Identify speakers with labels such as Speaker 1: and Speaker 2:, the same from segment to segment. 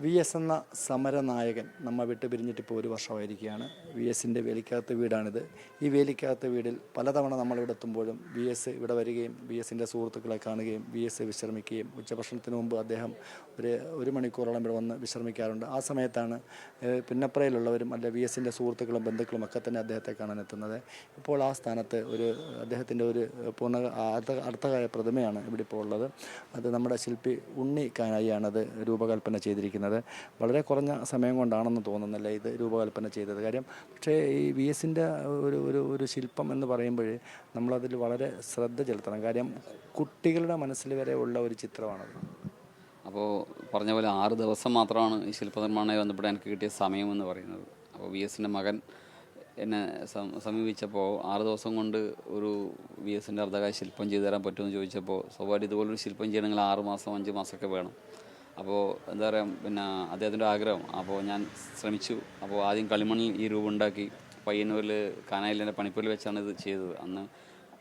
Speaker 1: V S എന്ന സമരനായകൻ നമ്മെ വിട്ട് പിരിഞ്ഞിട്ടിപ്പോൾ ഒരു വർഷമായിരിക്കുകയാണ്. വി എസിൻ്റെ വേലിക്കകത്ത് വീടാണിത്. ഈ വേലിക്കകത്ത് വീടിൽ പലതവണ നമ്മളിവിടെ എത്തുമ്പോഴും വി എസ് ഇവിടെ വരികയും വി എസിൻ്റെ സുഹൃത്തുക്കളെ കാണുകയും വി എസ് വിശ്രമിക്കുകയും ഉച്ചഭക്ഷണത്തിന് മുമ്പ് അദ്ദേഹം ഒരു മണിക്കൂറോളം ഇവിടെ വന്ന് വിശ്രമിക്കാറുണ്ട്. ആ സമയത്താണ് പുന്നപ്രയിലുള്ളവരും അല്ലെ വി എസിൻ്റെ സുഹൃത്തുക്കളും ബന്ധുക്കളും ഒക്കെ തന്നെ അദ്ദേഹത്തെ കാണാൻ എത്തുന്നത്. ഇപ്പോൾ ആ സ്ഥാനത്ത് അദ്ദേഹത്തിൻ്റെ ഒരു അർത്ഥകായ പ്രതിമയാണ് ഇവിടെ ഇപ്പോൾ ഉള്ളത്. അത് നമ്മുടെ ശില്പി ഉണ്ണി കാനായിയാണത് രൂപകൽപ്പന ചെയ്തിരിക്കുന്നത്. വളരെ കുറഞ്ഞ സമയം കൊണ്ടാണെന്ന് തോന്നുന്നില്ല ഇത് രൂപകൽപ്പന ചെയ്തത്. കാര്യം പക്ഷേ ഈ വി എസിൻ്റെ ഒരു ശില്പം എന്ന് പറയുമ്പോൾ നമ്മളതിൽ വളരെ ശ്രദ്ധ ചെലുത്തണം. കാര്യം കുട്ടികളുടെ മനസ്സിൽ വരെ ഉള്ള ഒരു ചിത്രമാണത്.
Speaker 2: അപ്പോൾ പറഞ്ഞ പോലെ 6 ദിവസം മാത്രമാണ് ഈ ശില്പനിർമ്മാണമായി ബന്ധപ്പെട്ട് എനിക്ക് കിട്ടിയ സമയമെന്ന് പറയുന്നത്. അപ്പോൾ വി എസിൻ്റെ മകൻ എന്നെ സമീപിച്ചപ്പോൾ 6 ദിവസം കൊണ്ട് ഒരു വി എസിൻ്റെ അർദ്ധകായ ശില്പം ചെയ്തു തരാൻ പറ്റുമെന്ന് ചോദിച്ചപ്പോൾ സ്വാഭാവികം ഇതുപോലൊരു ശില്പം ചെയ്യണമെങ്കിൽ 6 മാസം 5 മാസമൊക്കെ വേണം. അപ്പോൾ എന്താ പറയുക, പിന്നെ അദ്ദേഹത്തിൻ്റെ ആഗ്രഹം. അപ്പോൾ ഞാൻ ശ്രമിച്ചു. അപ്പോൾ ആദ്യം കളിമണ്ണിൽ ഈ രൂപം ഉണ്ടാക്കി പയ്യന്നൂരിൽ കാനായിലെ പണിപ്പൂരിൽ വെച്ചാണ് ഇത് ചെയ്തത്. അന്ന്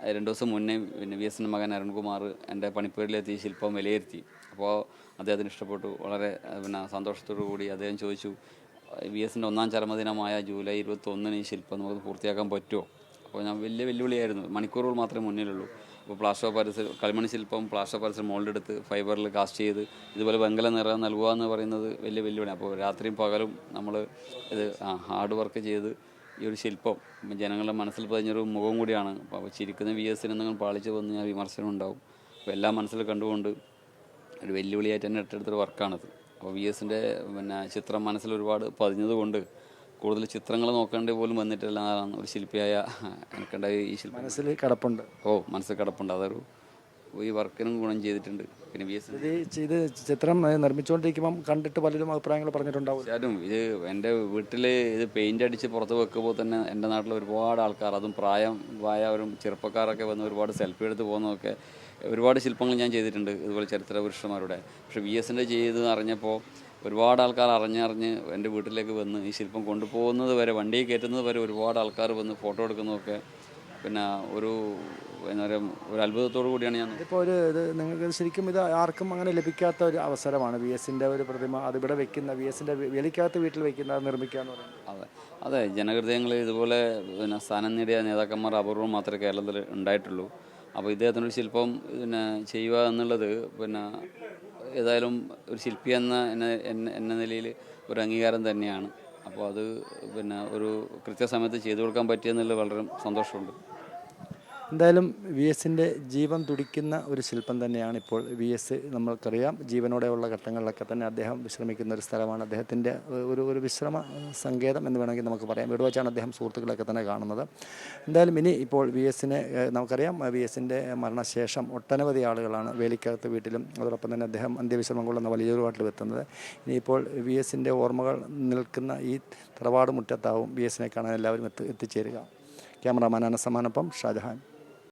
Speaker 2: 2 ദിവസം മുന്നേ വി എസിൻ്റെ മകൻ അരുൺകുമാർ എൻ്റെ പണിപ്പൂരിലെത്തി ഈ ശില്പം വിലയിരുത്തി. അപ്പോൾ അദ്ദേഹത്തിന് ഇഷ്ടപ്പെട്ടു. വളരെ സന്തോഷത്തോടു കൂടി അദ്ദേഹം ചോദിച്ചു, വി എസിൻ്റെ 1-ാം ചരമദിനമായ ജൂലൈ 21-ന് ഈ ശില്പം നമുക്ക് പൂർത്തിയാക്കാൻ പറ്റുമോ? അപ്പോൾ ഞാൻ വലിയ വെല്ലുവിളിയായിരുന്നു. മണിക്കൂറുകൾ മാത്രമേ മുന്നിലുള്ളൂ. അപ്പോൾ പ്ലാസ്റ്റർ ഓഫ് പാരീസ് കളിമണി ശില്പം പ്ലാസ്റ്റർ ഓഫ് പാരീസ് മോൾഡെടുത്ത് ഫൈബറിൽ കാസ്റ്റ് ചെയ്ത് ഇതുപോലെ വെങ്കല നിറം നൽകുക എന്ന് പറയുന്നത് വലിയ വെല്ലുവിളിയാണ്. അപ്പോൾ രാത്രിയും പകലും നമ്മൾ ഇത് ഹാർഡ് വർക്ക് ചെയ്ത് ഈ ഒരു ശില്പം ജനങ്ങളുടെ മനസ്സിൽ പതിഞ്ഞൊരു മുഖം കൂടിയാണ്. അപ്പോൾ ചിരിക്കുന്ന വി എസിന് എന്തെങ്കിലും പാളിച്ച് വന്ന് ഞാൻ വിമർശനം ഉണ്ടാവും. അപ്പോൾ എല്ലാം മനസ്സിൽ കണ്ടുകൊണ്ട് ഒരു വെല്ലുവിളിയായിട്ട് തന്നെ ഏറ്റെടുത്തൊരു വർക്കാണത്. അപ്പോൾ വി എസിൻ്റെ ചിത്രം മനസ്സിൽ ഒരുപാട് പതിഞ്ഞതുകൊണ്ട് കൂടുതൽ ചിത്രങ്ങൾ നോക്കേണ്ടി പോലും വന്നിട്ടില്ല എന്നാണ് ഒരു ശില്പിയായ എനിക്കുണ്ടായ ഈ ശില്പം.
Speaker 1: മനസ്സിൽ കിടപ്പുണ്ട്.
Speaker 2: മനസ്സിൽ കിടപ്പുണ്ട്. അതൊരു ഈ വർക്കിനും ഗുണം ചെയ്തിട്ടുണ്ട്. പിന്നെ വി എസ്
Speaker 1: ഇത് ചിത്രം നിർമ്മിച്ചുകൊണ്ടിരിക്കുമ്പം കണ്ടിട്ട് പലരും അഭിപ്രായങ്ങൾ പറഞ്ഞിട്ടുണ്ടാവും.
Speaker 2: തീർച്ചയായിട്ടും ഇത് എൻ്റെ വീട്ടിൽ ഇത് പെയിൻ്റ് അടിച്ച് പുറത്ത് വെക്കുമ്പോൾ തന്നെ എൻ്റെ നാട്ടിൽ ഒരുപാട് ആൾക്കാർ, അതും പ്രായമായവരും ചെറുപ്പക്കാരൊക്കെ വന്ന് ഒരുപാട് സെൽഫി എടുത്ത് പോകുന്നതൊക്കെ ഒരുപാട് ശില്പങ്ങൾ ഞാൻ ചെയ്തിട്ടുണ്ട് ഇതുപോലെ ചരിത്ര പുരുഷന്മാരുടെ. പക്ഷേ വി എസിൻ്റെ ചെയ്ത് അറിഞ്ഞപ്പോൾ ഒരുപാട് ആൾക്കാർ അറിഞ്ഞ് എൻ്റെ വീട്ടിലേക്ക് വന്ന് ഈ ശില്പം കൊണ്ടുപോകുന്നത് വരെ, വണ്ടിയിൽ കയറ്റുന്നത് വരെ ഒരുപാട് ആൾക്കാർ വന്ന് ഫോട്ടോ എടുക്കുന്നതൊക്കെ പിന്നെ എന്താ പറയുക, ഒരു അത്ഭുതത്തോടു കൂടിയാണ് ഞാൻ.
Speaker 1: ഇപ്പോൾ ഇത് നിങ്ങൾക്ക് ശരിക്കും ഇത് ആർക്കും അങ്ങനെ ലഭിക്കാത്ത ഒരു അവസരമാണ്. വി എസിൻ്റെ ഒരു പ്രതിമ അതിവിടെ വെക്കുന്ന, വി എസിൻ്റെ വേലിക്കകത്ത് വീട്ടിൽ വെക്കുന്ന, നിർമ്മിക്കുക എന്ന് പറയുന്നത്.
Speaker 2: അതെ ജനഹൃദയങ്ങളിൽ ഇതുപോലെ സ്ഥാനം നേടിയ നേതാക്കന്മാർ അപൂർവം മാത്രമേ കേരളത്തിൽ ഉണ്ടായിട്ടുള്ളൂ. അപ്പോൾ ഇദ്ദേഹത്തിനൊരു ശില്പം ചെയ്യുക എന്നുള്ളത് ഏതായാലും ഒരു ശില്പി എന്ന നിലയിൽ ഒരു അംഗീകാരം തന്നെയാണ്. അപ്പോൾ അത് ഒരു കൃത്യസമയത്ത് ചെയ്തു കൊടുക്കാൻ പറ്റിയെന്നുള്ളത് വളരെ സന്തോഷമുണ്ട്.
Speaker 1: എന്തായാലും വി എസിൻ്റെ ജീവൻ തുടിക്കുന്ന ഒരു ശില്പം തന്നെയാണ് ഇപ്പോൾ വി എസ്. നമ്മൾക്കറിയാം ജീവനോടെയുള്ള ഘട്ടങ്ങളിലൊക്കെ തന്നെ അദ്ദേഹം വിശ്രമിക്കുന്ന ഒരു സ്ഥലമാണ്. അദ്ദേഹത്തിൻ്റെ ഒരു വിശ്രമ സങ്കേതം എന്ന് വേണമെങ്കിൽ നമുക്ക് പറയാം. ഇവിടെ വെച്ചാണ് അദ്ദേഹം സുഹൃത്തുക്കളൊക്കെ തന്നെ കാണുന്നത്. എന്തായാലും ഇനി ഇപ്പോൾ വി എസിനെ നമുക്കറിയാം, വി എസിൻ്റെ മരണശേഷം ഒട്ടനവധി ആളുകളാണ് വേലിക്കകത്ത് വീട്ടിലും അതോടൊപ്പം തന്നെ അദ്ദേഹം അന്ത്യവിശ്രമം കൊള്ളുന്ന വലിയൊരു വാട്ടിൽ എത്തുന്നത്. ഇനിയിപ്പോൾ വി എസിൻ്റെ ഓർമ്മകൾ നിൽക്കുന്ന ഈ തറവാട് മുറ്റത്താവും വി എസിനെ കാണാൻ എല്ലാവരും എത്തിച്ചേരുക. ക്യാമറാമാൻ അനസമാനൊപ്പം ഷാജഹാൻ.